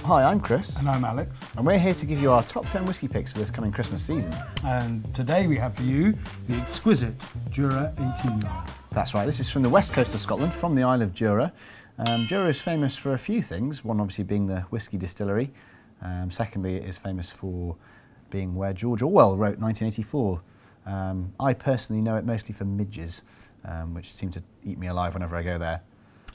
Hi, I'm Chris. And I'm Alex. And we're here to give you our top 10 whiskey picks for this coming Christmas season. And today we have for you the Exquisite Juror 18-year-old. That's right, this is from the west coast of Scotland, from the Isle of Jura. Jura is famous for a few things, one obviously being the whisky distillery. Secondly, it is famous for being where George Orwell wrote 1984. I personally know it mostly for midges, which seem to eat me alive whenever I go there.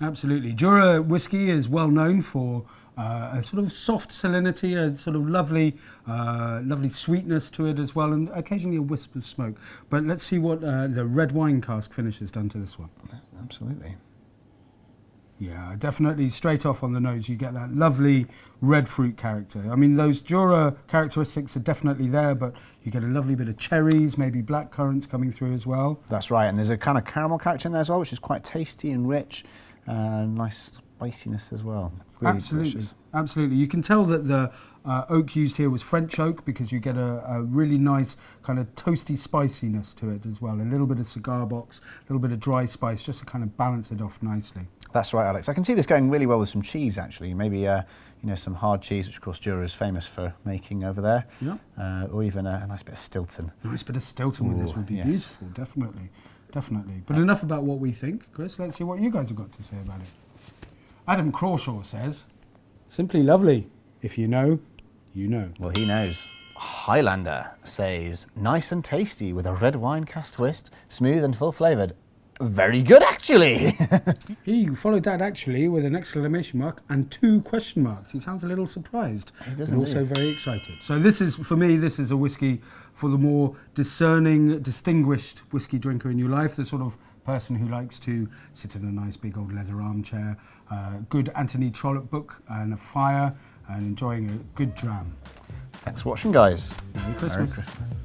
Absolutely. Jura whiskey is well known for a sort of soft salinity, a sort of lovely sweetness to it as well, and occasionally a wisp of smoke. But let's see what the red wine cask finish has done to this one. Absolutely. Yeah, definitely straight off on the nose you get that lovely red fruit character. I mean, those Jura characteristics are definitely there, but you get a lovely bit of cherries, maybe black currants coming through as well. That's right, and there's a kind of caramel character in there as well, which is quite tasty and rich. Nice spiciness as well. Really Absolutely, delicious. absolutely. You can tell that the oak used here was French oak because you get a really nice kind of toasty spiciness to it as well. A little bit of cigar box, a little bit of dry spice, just to kind of balance it off nicely. That's right, Alex. I can see this going really well with some cheese, actually. Maybe some hard cheese, which of course Jura is famous for making over there. Yeah. Or even a nice bit of Stilton. A nice bit of Stilton with this would be yes. beautiful, definitely. Definitely. But enough about what we think, Chris. Let's see what you guys have got to say about it. Adam Crawshaw says, simply lovely. If you know, you know. Well, he knows. Highlander says, nice and tasty with a red wine cask twist, smooth and full flavoured. Very good, actually. He followed that actually with an exclamation mark and 2 question marks. He sounds a little surprised, He does but also indeed. very excited. So this is, for me, this is a whiskey for the more discerning, distinguished whiskey drinker in your life, the sort of person who likes to sit in a nice big old leather armchair, good Anthony Trollope book and a fire, and enjoying a good dram. Thanks for watching, guys. Merry Christmas. Merry Christmas.